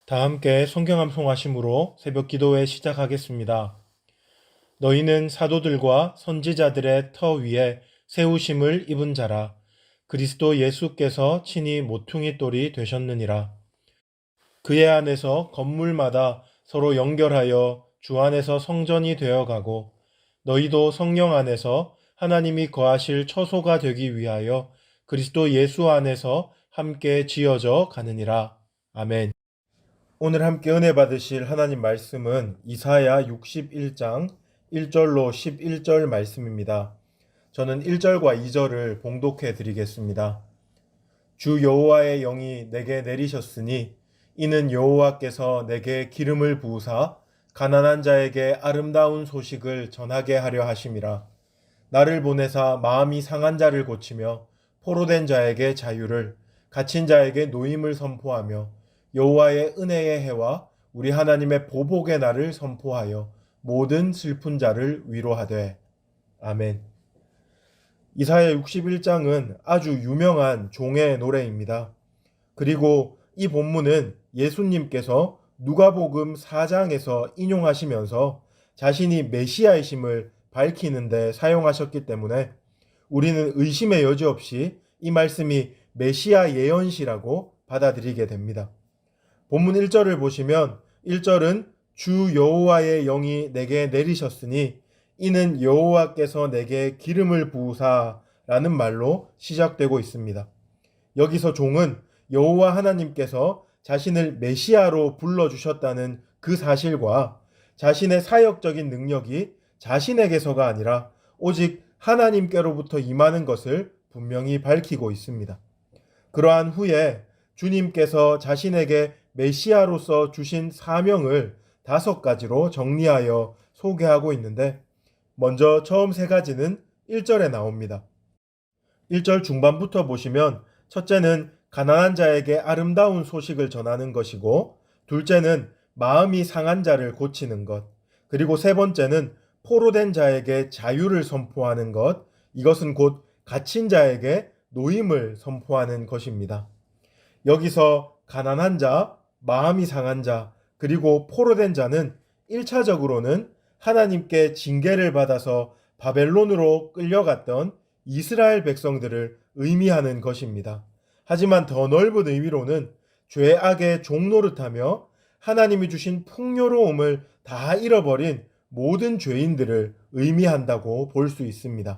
다 함께 성경 암송하심으로 새벽 기도회 시작하겠습니다. 너희는 사도들과 선지자들의 터 위에 세우심을 입은 자라. 그리스도 예수께서 친히 모퉁이 돌이 되셨느니라. 그의 안에서 건물마다 서로 연결하여 주 안에서 성전이 되어가고 너희도 성령 안에서 하나님이 거하실 처소가 되기 위하여 그리스도 예수 안에서 함께 지어져 가느니라. 아멘. 오늘 함께 은혜 받으실 하나님 말씀은 이사야 61장 1절로 11절 말씀입니다. 저는 1절과 2절을 봉독해 드리겠습니다. 주 여호와의 영이 내게 내리셨으니 이는 여호와께서 내게 기름을 부으사 가난한 자에게 아름다운 소식을 전하게 하려 하심이라. 나를 보내사 마음이 상한 자를 고치며 포로된 자에게 자유를, 갇힌 자에게 노임을 선포하며 여호와의 은혜의 해와 우리 하나님의 보복의 날을 선포하여 모든 슬픈 자를 위로하되. 아멘. 이사야 61장은 아주 유명한 종의 노래입니다. 그리고 이 본문은 예수님께서 누가복음 4장에서 인용하시면서 자신이 메시아이심을 밝히는데 사용하셨기 때문에 우리는 의심의 여지 없이 이 말씀이 메시아 예언시라고 받아들이게 됩니다. 본문 1절을 보시면 1절은 주 여호와의 영이 내게 내리셨으니 이는 여호와께서 내게 기름을 부으사라는 말로 시작되고 있습니다. 여기서 종은 여호와 하나님께서 자신을 메시아로 불러주셨다는 그 사실과 자신의 사역적인 능력이 자신에게서가 아니라 오직 하나님께로부터 임하는 것을 분명히 밝히고 있습니다. 그러한 후에 주님께서 자신에게 메시아로서 주신 사명을 5가지로 정리하여 소개하고 있는데, 먼저 처음 3가지는 1절에 나옵니다. 1절 중반부터 보시면 첫째는 가난한 자에게 아름다운 소식을 전하는 것이고, 둘째는 마음이 상한 자를 고치는 것, 그리고 3번째는 포로된 자에게 자유를 선포하는 것, 이것은 곧 갇힌 자에게 노임을 선포하는 것입니다. 여기서 가난한 자, 마음이 상한 자, 그리고 포로된 자는 1차적으로는 하나님께 징계를 받아서 바벨론으로 끌려갔던 이스라엘 백성들을 의미하는 것입니다. 하지만 더 넓은 의미로는 죄악의 종노릇하며 하나님이 주신 풍요로움을 다 잃어버린 모든 죄인들을 의미한다고 볼 수 있습니다.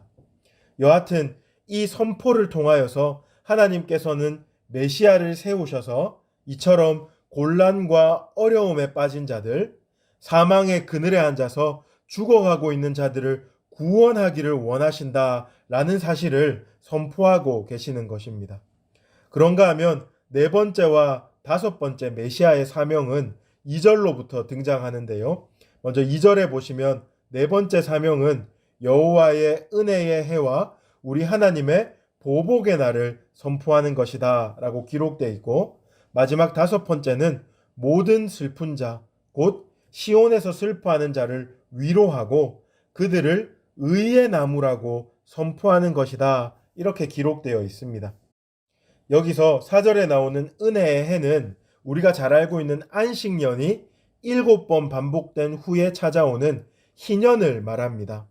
여하튼 이 선포를 통하여서 하나님께서는 메시아를 세우셔서 이처럼 곤란과 어려움에 빠진 자들, 사망의 그늘에 앉아서 죽어가고 있는 자들을 구원하기를 원하신다라는 사실을 선포하고 계시는 것입니다. 그런가 하면 4번째와 5번째 메시아의 사명은 2절로부터 등장하는데요. 먼저 2절에 보시면 4번째 사명은 여호와의 은혜의 해와 우리 하나님의 보복의 날을 선포하는 것이다 라고 기록되어 있고, 마지막 5번째는 모든 슬픈 자, 곧 시온에서 슬퍼하는 자를 위로하고 그들을 의의 나무라고 선포하는 것이다, 이렇게 기록되어 있습니다. 여기서 4절에 나오는 은혜의 해는 우리가 잘 알고 있는 안식년이 7번 반복된 후에 찾아오는 희년을 말합니다.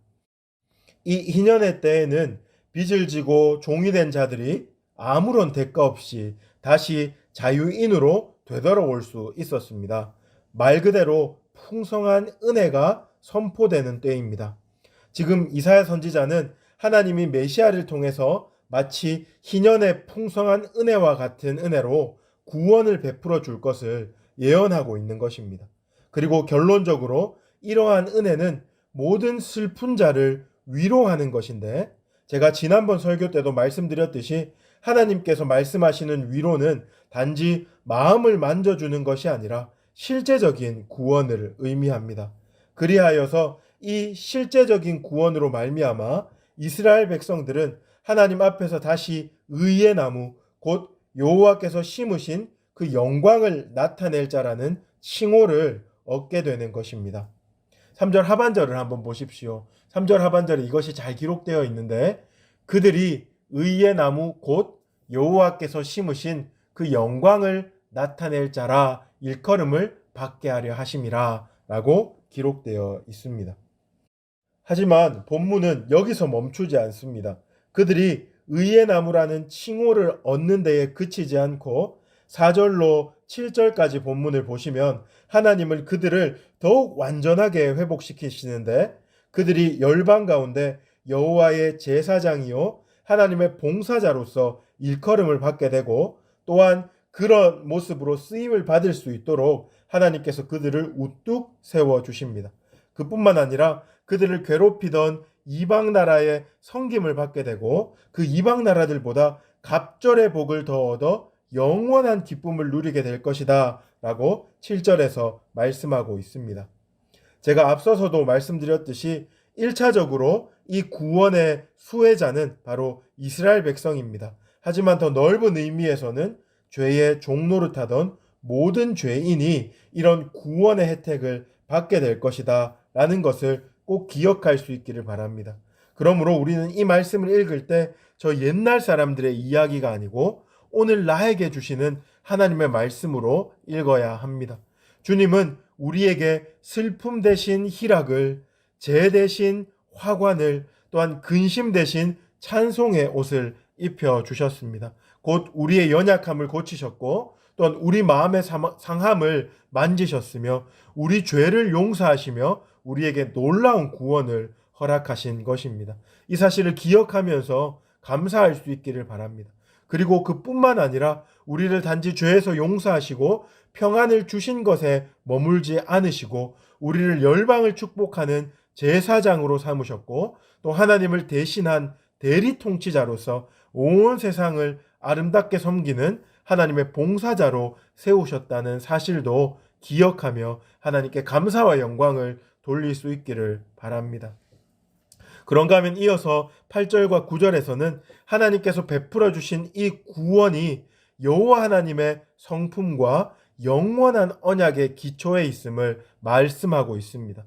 이 희년의 때에는 빚을 지고 종이 된 자들이 아무런 대가 없이 다시 자유인으로 되돌아올 수 있었습니다. 말 그대로 풍성한 은혜가 선포되는 때입니다. 지금 이사야 선지자는 하나님이 메시아를 통해서 마치 희년의 풍성한 은혜와 같은 은혜로 구원을 베풀어 줄 것을 예언하고 있는 것입니다. 그리고 결론적으로 이러한 은혜는 모든 슬픈 자를 위로하는 것인데, 제가 지난번 설교 때도 말씀드렸듯이 하나님께서 말씀하시는 위로는 단지 마음을 만져주는 것이 아니라 실제적인 구원을 의미합니다. 그리하여서 이 실제적인 구원으로 말미암아 이스라엘 백성들은 하나님 앞에서 다시 의의 나무, 곧 여호와께서 심으신 그 영광을 나타낼 자라는 칭호를 얻게 되는 것입니다. 3절 하반절을 한번 보십시오. 3절 하반절에 이것이 잘 기록되어 있는데, 그들이 의의 나무 곧 여호와께서 심으신 그 영광을 나타낼 자라 일컬음을 받게 하려 하심이라 라고 기록되어 있습니다. 하지만 본문은 여기서 멈추지 않습니다. 그들이 의의 나무라는 칭호를 얻는 데에 그치지 않고 4절로 7절까지 본문을 보시면 하나님은 그들을 더욱 완전하게 회복시키시는데, 그들이 열방 가운데 여호와의 제사장이요 하나님의 봉사자로서 일컬음을 받게 되고, 또한 그런 모습으로 쓰임을 받을 수 있도록 하나님께서 그들을 우뚝 세워 주십니다. 그뿐만 아니라 그들을 괴롭히던 이방 나라의 섬김을 받게 되고, 그 이방 나라들보다 갑절의 복을 더 얻어 영원한 기쁨을 누리게 될 것이다 라고 7절에서 말씀하고 있습니다. 제가 앞서서도 말씀드렸듯이 1차적으로 이 구원의 수혜자는 바로 이스라엘 백성입니다. 하지만 더 넓은 의미에서는 죄의 종노릇하던 모든 죄인이 이런 구원의 혜택을 받게 될 것이다 라는 것을 꼭 기억할 수 있기를 바랍니다. 그러므로 우리는 이 말씀을 읽을 때 저 옛날 사람들의 이야기가 아니고 오늘 나에게 주시는 하나님의 말씀으로 읽어야 합니다. 주님은 우리에게 슬픔 대신 희락을, 재 대신 화관을, 또한 근심 대신 찬송의 옷을 입혀 주셨습니다. 곧 우리의 연약함을 고치셨고, 또한 우리 마음의 상함을 만지셨으며 우리 죄를 용서하시며 우리에게 놀라운 구원을 허락하신 것입니다. 이 사실을 기억하면서 감사할 수 있기를 바랍니다. 그리고 그뿐만 아니라 우리를 단지 죄에서 용서하시고 평안을 주신 것에 머물지 않으시고 우리를 열방을 축복하는 제사장으로 삼으셨고, 또 하나님을 대신한 대리 통치자로서 온 세상을 아름답게 섬기는 하나님의 봉사자로 세우셨다는 사실도 기억하며 하나님께 감사와 영광을 돌릴 수 있기를 바랍니다. 그런가 하면 이어서 8절과 9절에서는 하나님께서 베풀어 주신 이 구원이 여호와 하나님의 성품과 영원한 언약의 기초에 있음을 말씀하고 있습니다.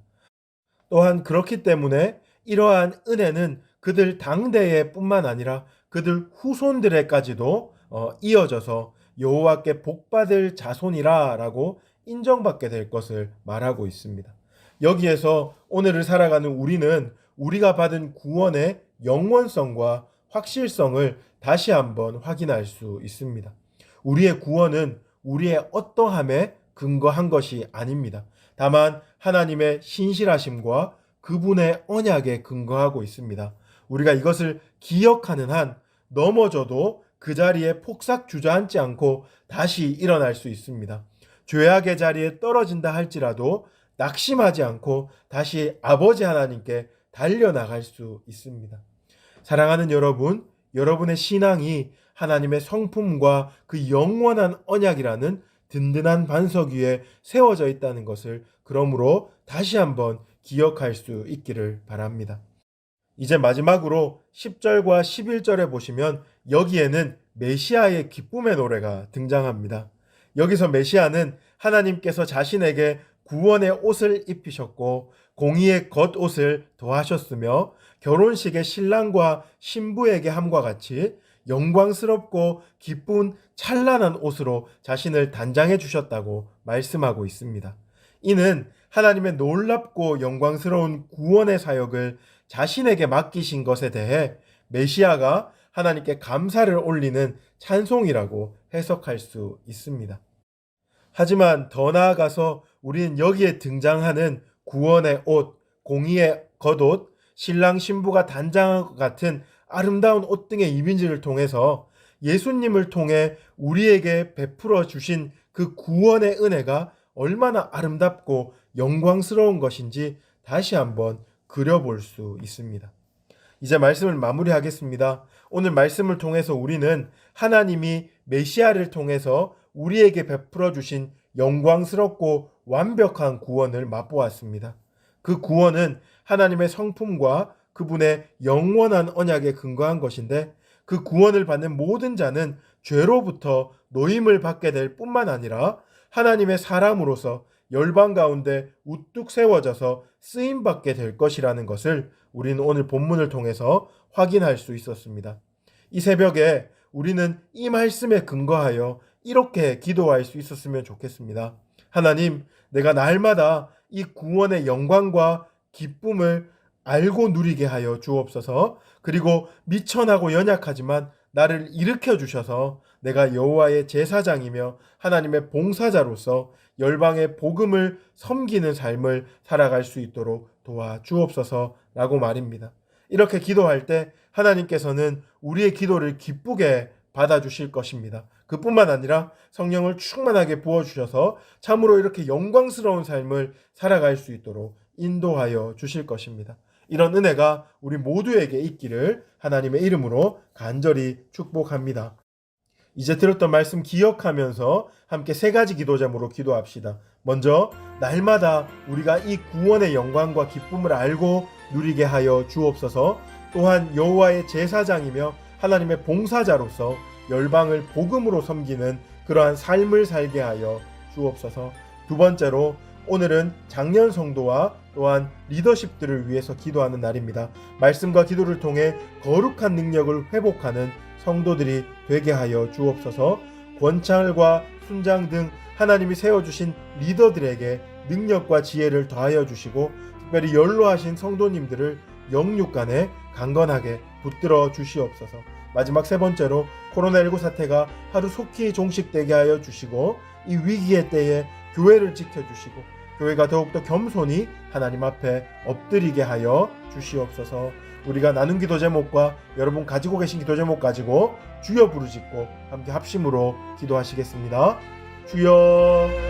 또한 그렇기 때문에 이러한 은혜는 그들 당대에 뿐만 아니라 그들 후손들에까지도 이어져서 여호와께 복받을 자손이라 라고 인정받게 될 것을 말하고 있습니다. 여기에서 오늘을 살아가는 우리는 우리가 받은 구원의 영원성과 확실성을 다시 한번 확인할 수 있습니다. 우리의 구원은 우리의 어떠함에 근거한 것이 아닙니다. 다만 하나님의 신실하심과 그분의 언약에 근거하고 있습니다. 우리가 이것을 기억하는 한 넘어져도 그 자리에 폭삭 주저앉지 않고 다시 일어날 수 있습니다. 죄악의 자리에 떨어진다 할지라도 낙심하지 않고 다시 아버지 하나님께 달려나갈 수 있습니다. 사랑하는 여러분, 여러분의 신앙이 하나님의 성품과 그 영원한 언약이라는 든든한 반석 위에 세워져 있다는 것을 그러므로 다시 한번 기억할 수 있기를 바랍니다. 이제 마지막으로 10절과 11절에 보시면 여기에는 메시아의 기쁨의 노래가 등장합니다. 여기서 메시아는 하나님께서 자신에게 구원의 옷을 입히셨고 공의의 겉옷을 더하셨으며 결혼식의 신랑과 신부에게 함과 같이 영광스럽고 기쁜 찬란한 옷으로 자신을 단장해 주셨다고 말씀하고 있습니다. 이는 하나님의 놀랍고 영광스러운 구원의 사역을 자신에게 맡기신 것에 대해 메시아가 하나님께 감사를 올리는 찬송이라고 해석할 수 있습니다. 하지만 더 나아가서 우리는 여기에 등장하는 구원의 옷, 공의의 겉옷, 신랑 신부가 단장한 것 같은 아름다운 옷 등의 이미지를 통해서 예수님을 통해 우리에게 베풀어 주신 그 구원의 은혜가 얼마나 아름답고 영광스러운 것인지 다시 한번 그려볼 수 있습니다. 이제 말씀을 마무리하겠습니다. 오늘 말씀을 통해서 우리는 하나님이 메시아를 통해서 우리에게 베풀어 주신 영광스럽고 완벽한 구원을 맛보았습니다. 그 구원은 하나님의 성품과 그분의 영원한 언약에 근거한 것인데, 그 구원을 받는 모든 자는 죄로부터 노임을 받게 될 뿐만 아니라 하나님의 사람으로서 열방 가운데 우뚝 세워져서 쓰임받게 될 것이라는 것을 우리는 오늘 본문을 통해서 확인할 수 있었습니다. 이 새벽에 우리는 이 말씀에 근거하여 이렇게 기도할 수 있었으면 좋겠습니다. 하나님, 내가 날마다 이 구원의 영광과 기쁨을 알고 누리게 하여 주옵소서. 그리고 미천하고 연약하지만 나를 일으켜 주셔서 내가 여호와의 제사장이며 하나님의 봉사자로서 열방의 복음을 섬기는 삶을 살아갈 수 있도록 도와 주옵소서라고 말입니다. 이렇게 기도할 때 하나님께서는 우리의 기도를 기쁘게 받아주실 것입니다. 그뿐만 아니라 성령을 충만하게 부어주셔서 참으로 이렇게 영광스러운 삶을 살아갈 수 있도록 인도하여 주실 것입니다. 이런 은혜가 우리 모두에게 있기를 하나님의 이름으로 간절히 축복합니다. 이제 들었던 말씀 기억하면서 함께 3가지 기도 제목으로 기도합시다. 먼저 날마다 우리가 이 구원의 영광과 기쁨을 알고 누리게 하여 주옵소서. 또한 여호와의 제사장이며 하나님의 봉사자로서 열방을 복음으로 섬기는 그러한 삶을 살게 하여 주옵소서. 두 번째로 오늘은 장년 성도와 또한 리더십들을 위해서 기도하는 날입니다. 말씀과 기도를 통해 거룩한 능력을 회복하는 성도들이 되게 하여 주옵소서. 권찰과 순장 등 하나님이 세워주신 리더들에게 능력과 지혜를 더하여 주시고 특별히 연로하신 성도님들을 영육간에 강건하게 붙들어 주시옵소서. 마지막 3번째로 코로나19 사태가 하루 속히 종식되게 하여 주시고 이 위기의 때에 교회를 지켜주시고 교회가 더욱더 겸손히 하나님 앞에 엎드리게 하여 주시옵소서. 우리가 나눈 기도 제목과 여러분 가지고 계신 기도 제목 가지고 주여 부르짖고 함께 합심으로 기도하시겠습니다. 주여